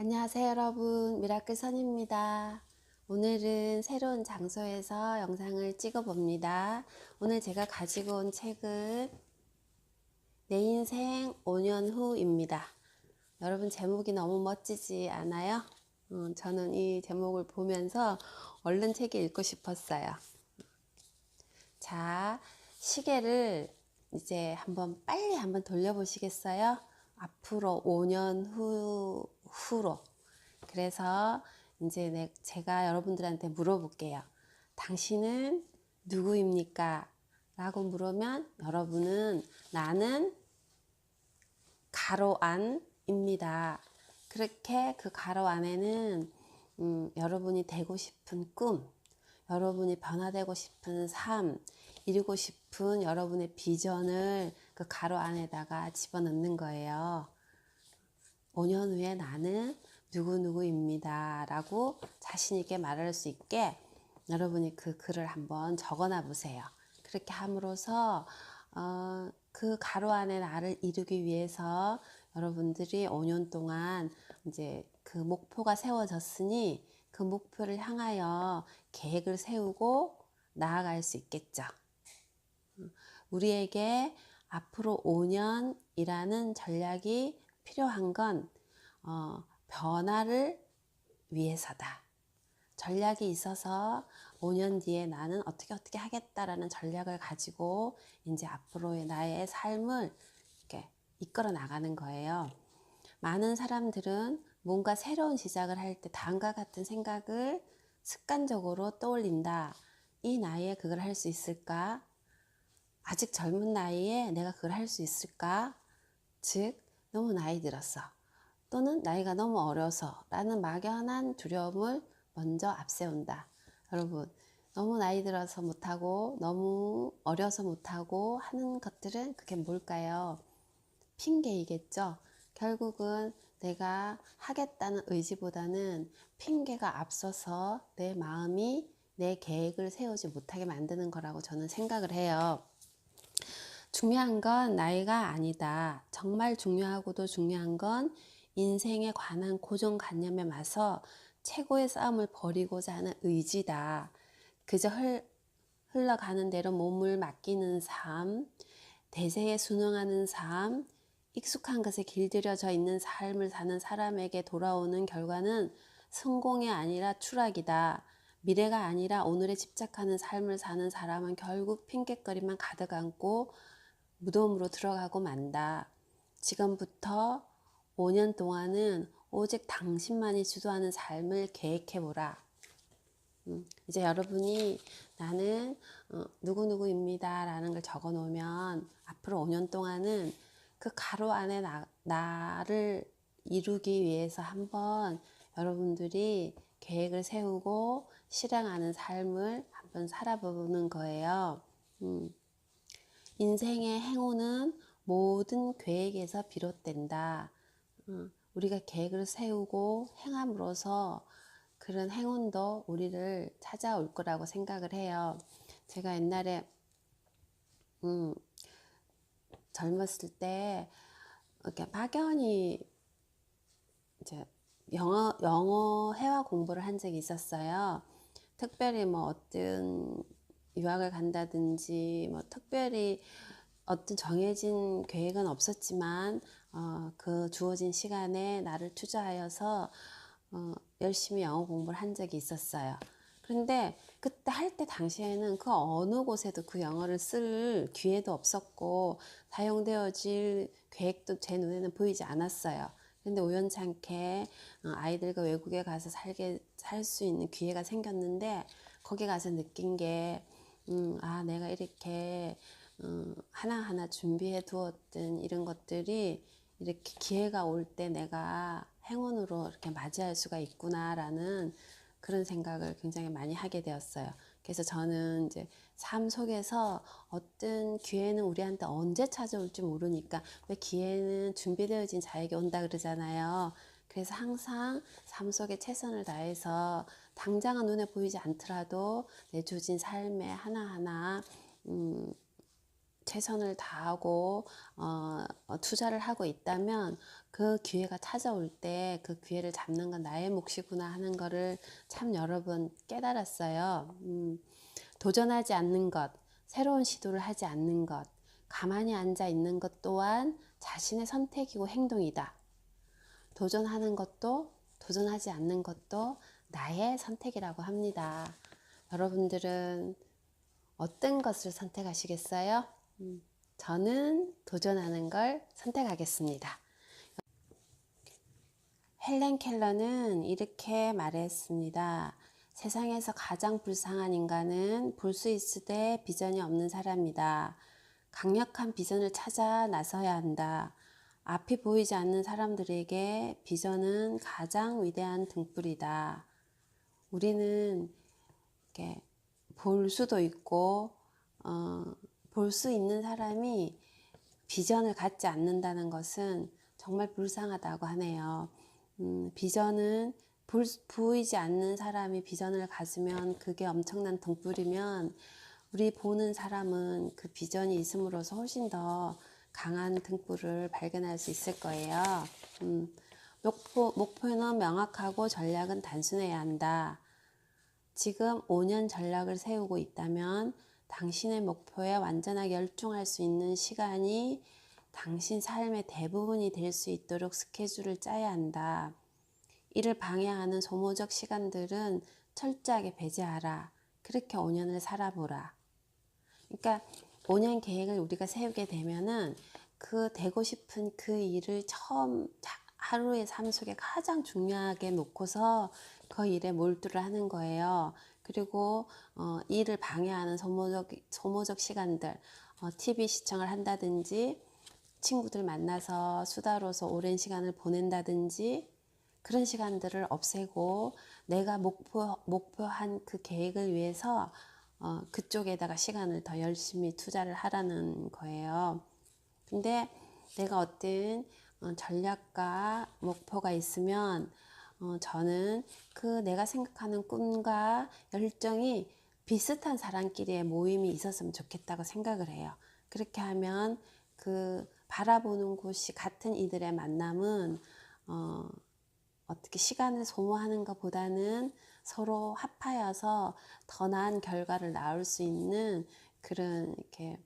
안녕하세요 여러분, 미라클 선입니다. 오늘은 새로운 장소에서 영상을 찍어 봅니다. 오늘 제가 가지고 온 책은 내 인생 5년 후입니다. 여러분, 제목이 너무 멋지지 않아요? 저는 이 제목을 보면서 얼른 책을 읽고 싶었어요. 자, 시계를 이제 빨리 한번 돌려보시겠어요? 앞으로 5년 후로. 그래서 이제 제가 여러분들한테 물어볼게요. 당신은 누구입니까? 라고 물으면 여러분은 나는 가로 안입니다. 그렇게 그 가로 안에는 여러분이 되고 싶은 꿈, 여러분이 변화되고 싶은 삶, 이루고 싶은 여러분의 비전을 그 가로 안에다가 집어넣는 거예요. 5년 후에 나는 누구누구입니다 라고 자신있게 말할 수 있게 여러분이 그 글을 한번 적어놔 보세요. 그렇게 함으로써 그 가로 안에 나를 이루기 위해서 여러분들이 5년 동안 이제 그 목표가 세워졌으니 그 목표를 향하여 계획을 세우고 나아갈 수 있겠죠. 우리에게 앞으로 5년이라는 전략이 필요한 건 변화를 위해서다. 전략이 있어서 5년 뒤에 나는 어떻게 하겠다라는 전략을 가지고 이제 앞으로의 나의 삶을 이렇게 이끌어 나가는 거예요. 많은 사람들은 뭔가 새로운 시작을 할 때 다음과 같은 생각을 습관적으로 떠올린다. 이 나이에 그걸 할 수 있을까? 아직 젊은 나이에 내가 그걸 할 수 있을까? 즉, 너무 나이 들었어. 또는 나이가 너무 어려서 라는 막연한 두려움을 먼저 앞세운다. 여러분, 너무 나이 들어서 못하고 너무 어려서 못하고 하는 것들은 그게 뭘까요? 핑계이겠죠. 결국은 내가 하겠다는 의지보다는 핑계가 앞서서 내 마음이 내 계획을 세우지 못하게 만드는 거라고 저는 생각을 해요. 중요한 건 나이가 아니다. 정말 중요하고도 중요한 건 인생에 관한 고정관념에 맞서 최고의 싸움을 벌이고자 하는 의지다. 그저 흘러가는 대로 몸을 맡기는 삶, 대세에 순응하는 삶, 익숙한 것에 길들여져 있는 삶을 사는 사람에게 돌아오는 결과는 성공이 아니라 추락이다. 미래가 아니라 오늘에 집착하는 삶을 사는 사람은 결국 핑곗거리만 가득 안고 무덤으로 들어가고 만다. 지금부터 5년 동안은 오직 당신만이 주도하는 삶을 계획해보라. 이제 여러분이 나는 누구누구입니다 라는 걸 적어 놓으면 앞으로 5년 동안은 그 가로 안에 나를 이루기 위해서 한번 여러분들이 계획을 세우고 실행하는 삶을 한번 살아보는 거예요. 인생의 행운은 모든 계획에서 비롯된다. 우리가 계획을 세우고 행함으로써 그런 행운도 우리를 찾아올 거라고 생각을 해요. 제가 옛날에 젊었을 때 이렇게 막연히 이제 영어 회화 공부를 한 적이 있었어요. 특별히 뭐 어떤 유학을 간다든지 뭐 특별히 어떤 정해진 계획은 없었지만 그 주어진 시간에 나를 투자하여서 열심히 영어 공부를 한 적이 있었어요. 그런데 그때 할 때 당시에는 그 어느 곳에도 그 영어를 쓸 기회도 없었고 사용되어질 계획도 제 눈에는 보이지 않았어요. 근데 우연찮게 아이들과 외국에 가서 살 수 있는 기회가 생겼는데 거기 가서 느낀 게 내가 이렇게 하나하나 준비해 두었던 이런 것들이 이렇게 기회가 올 때 내가 행운으로 이렇게 맞이할 수가 있구나라는 그런 생각을 굉장히 많이 하게 되었어요. 그래서 저는 이제 삶 속에서 어떤 기회는 우리한테 언제 찾아올지 모르니까 왜 기회는 준비되어진 자에게 온다 그러잖아요. 그래서 항상 삶 속에 최선을 다해서 당장은 눈에 보이지 않더라도 내주어진 삶에 하나하나 최선을 다하고 투자를 하고 있다면 그 기회가 찾아올 때 그 기회를 잡는 건 나의 몫이구나 하는 거를 참 여러 번 깨달았어요. 도전하지 않는 것, 새로운 시도를 하지 않는 것, 가만히 앉아 있는 것 또한 자신의 선택이고 행동이다. 도전하는 것도 도전하지 않는 것도 나의 선택이라고 합니다. 여러분들은 어떤 것을 선택하시겠어요? 저는 도전하는 걸 선택하겠습니다. 헬렌 켈러는 이렇게 말했습니다. 세상에서 가장 불쌍한 인간은 볼 수 있으되 비전이 없는 사람이다. 강력한 비전을 찾아 나서야 한다. 앞이 보이지 않는 사람들에게 비전은 가장 위대한 등불이다. 우리는 이렇게 볼 수도 있고 볼 수 있는 사람이 비전을 갖지 않는다는 것은 정말 불쌍하다고 하네요. 비전은 보이지 않는 사람이 비전을 가지면 그게 엄청난 등불이면 우리 보는 사람은 그 비전이 있음으로써 훨씬 더 강한 등불을 발견할 수 있을 거예요. 목표는 명확하고 전략은 단순해야 한다. 지금 5년 전략을 세우고 있다면 당신의 목표에 완전하게 열중할 수 있는 시간이 당신 삶의 대부분이 될 수 있도록 스케줄을 짜야 한다. 이를 방해하는 소모적 시간들은 철저하게 배제하라. 그렇게 5년을 살아보라. 그러니까 5년 계획을 우리가 세우게 되면은 그 되고 싶은 그 일을 처음 하루의 삶 속에 가장 중요하게 놓고서 그 일에 몰두를 하는 거예요. 그리고 일을 방해하는 소모적 시간들, TV 시청을 한다든지 친구들 만나서 수다로서 오랜 시간을 보낸다든지 그런 시간들을 없애고 내가 목표한 그 계획을 위해서 그쪽에다가 시간을 더 열심히 투자를 하라는 거예요. 근데 내가 어떤 전략과 목표가 있으면 저는 그 내가 생각하는 꿈과 열정이 비슷한 사람끼리의 모임이 있었으면 좋겠다고 생각을 해요. 그렇게 하면 그 바라보는 곳이 같은 이들의 만남은 어떻게 시간을 소모하는 것보다는 서로 합하여서 더 나은 결과를 낳을 수 있는 그런 이렇게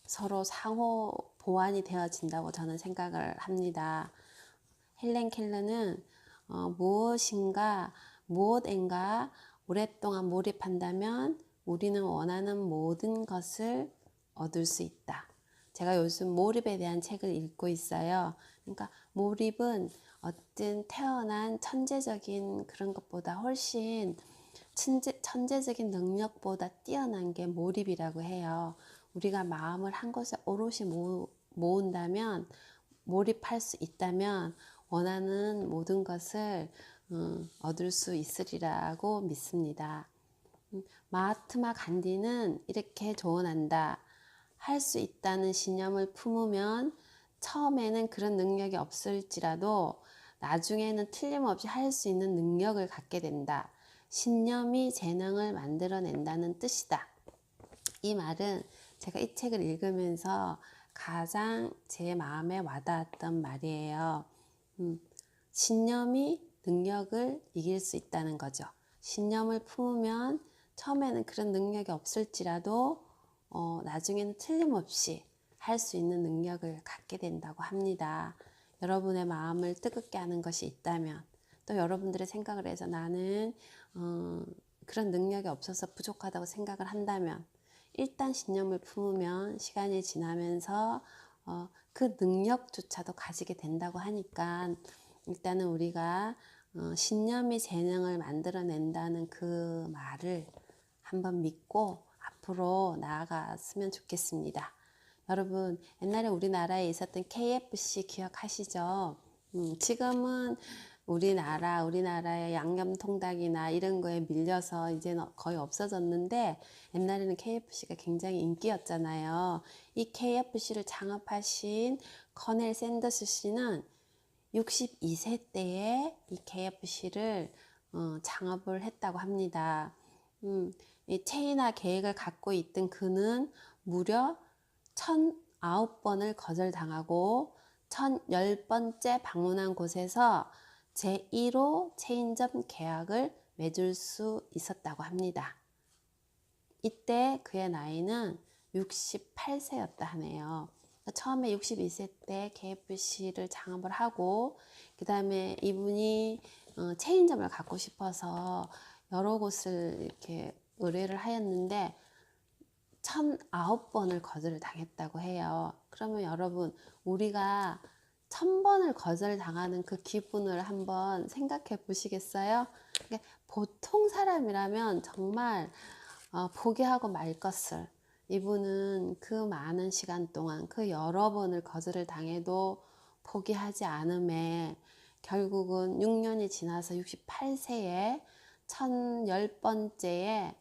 서로 상호 보완이 되어진다고 저는 생각을 합니다. 헬렌 켈러는 무엇인가 오랫동안 몰입한다면 우리는 원하는 모든 것을 얻을 수 있다. 제가 요즘 몰입에 대한 책을 읽고 있어요. 그러니까 몰입은 어떤 태어난 천재적인 그런 것보다 훨씬 천재적인 능력보다 뛰어난 게 몰입이라고 해요. 우리가 마음을 한 곳에 오롯이 모은다면, 몰입할 수 있다면 원하는 모든 것을 얻을 수 있으리라고 믿습니다. 마하트마 간디는 이렇게 조언한다. 할 수 있다는 신념을 품으면 처음에는 그런 능력이 없을지라도 나중에는 틀림없이 할 수 있는 능력을 갖게 된다. 신념이 재능을 만들어낸다는 뜻이다. 이 말은 제가 이 책을 읽으면서 가장 제 마음에 와닿았던 말이에요. 신념이 능력을 이길 수 있다는 거죠. 신념을 품으면 처음에는 그런 능력이 없을지라도 나중에는 틀림없이 할 수 있는 능력을 갖게 된다고 합니다. 여러분의 마음을 뜨겁게 하는 것이 있다면 또 여러분들의 생각을 해서 나는 그런 능력이 없어서 부족하다고 생각을 한다면 일단 신념을 품으면 시간이 지나면서 그 능력조차도 가지게 된다고 하니까 일단은 우리가 신념이 재능을 만들어낸다는 그 말을 한번 믿고 앞으로 나아갔으면 좋겠습니다. 여러분, 옛날에 우리나라에 있었던 KFC 기억하시죠? 지금은 우리나라의 양념통닭이나 이런 거에 밀려서 이제는 거의 없어졌는데 옛날에는 KFC가 굉장히 인기였잖아요. 이 KFC를 창업하신 커넬 샌더스 씨는 62세 때에 이 KFC를 창업을 했다고 합니다. 이 체인화 계획을 갖고 있던 그는 무려 1009번을 거절당하고 1010번째 방문한 곳에서 제1호 체인점 계약을 맺을 수 있었다고 합니다. 이때 그의 나이는 68세였다 하네요. 처음에 62세 때 KFC를 창업을 하고 그 다음에 이분이 체인점을 갖고 싶어서 여러 곳을 이렇게 의뢰를 하였는데 1009번을 거절을 당했다고 해요. 그러면 여러분, 우리가 1000번을 거절당하는 그 기분을 한번 생각해 보시겠어요? 그러니까 보통 사람이라면 정말 포기하고 말 것을, 이분은 그 많은 시간 동안 그 여러 번을 거절을 당해도 포기하지 않음에 결국은 6년이 지나서 68세에 1010번째에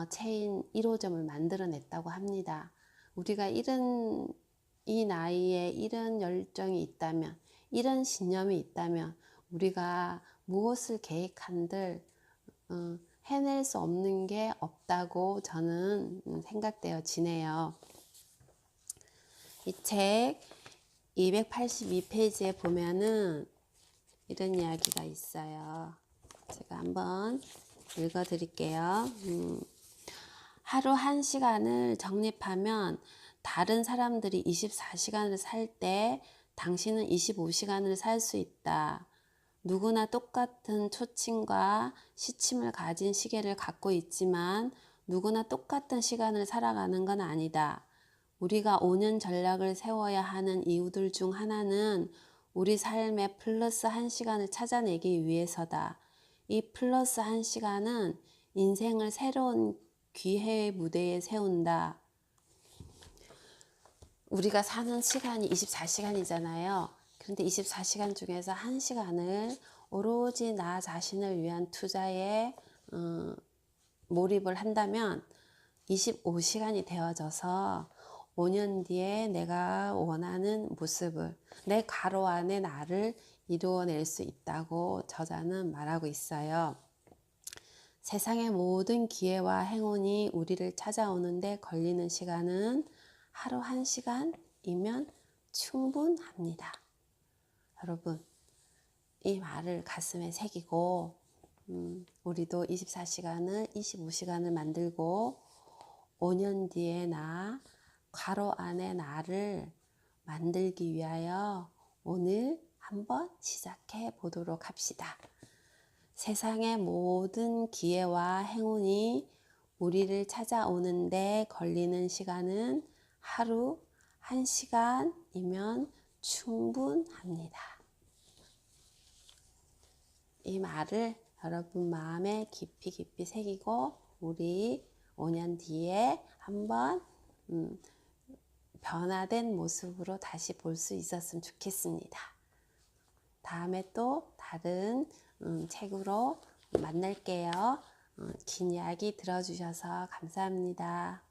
체인 1호점을 만들어냈다고 합니다. 우리가 이 나이에 이런 열정이 있다면, 이런 신념이 있다면 우리가 무엇을 계획한들 해낼 수 없는 게 없다고 저는 생각되어지네요. 이 책 282페이지에 보면은 이런 이야기가 있어요. 제가 한번 읽어 드릴게요. 하루 1시간을 적립하면 다른 사람들이 24시간을 살 때 당신은 25시간을 살 수 있다. 누구나 똑같은 초침과 시침을 가진 시계를 갖고 있지만 누구나 똑같은 시간을 살아가는 건 아니다. 우리가 5년 전략을 세워야 하는 이유들 중 하나는 우리 삶의 플러스 1시간을 찾아내기 위해서다. 이 플러스 1시간은 인생을 새로운 기회의 무대에 세운다. 우리가 사는 시간이 24시간이잖아요. 그런데 24시간 중에서 1시간을 오로지 나 자신을 위한 투자에 몰입을 한다면 25시간이 되어져서 5년 뒤에 내가 원하는 모습을, 내 가로 안에 나를 이루어낼 수 있다고 저자는 말하고 있어요. 세상의 모든 기회와 행운이 우리를 찾아오는데 걸리는 시간은 하루 1시간이면 충분합니다. 여러분, 이 말을 가슴에 새기고 우리도 24시간을 25시간을 만들고 5년 뒤에 나, 괄호 안에 나를 만들기 위하여 오늘 한번 시작해 보도록 합시다. 세상의 모든 기회와 행운이 우리를 찾아오는데 걸리는 시간은 하루 1시간이면 충분합니다. 이 말을 여러분 마음에 깊이 새기고 우리 5년 뒤에 한번 변화된 모습으로 다시 볼 수 있었으면 좋겠습니다. 다음에 또 다른 책으로 만날게요. 긴 이야기 들어주셔서 감사합니다.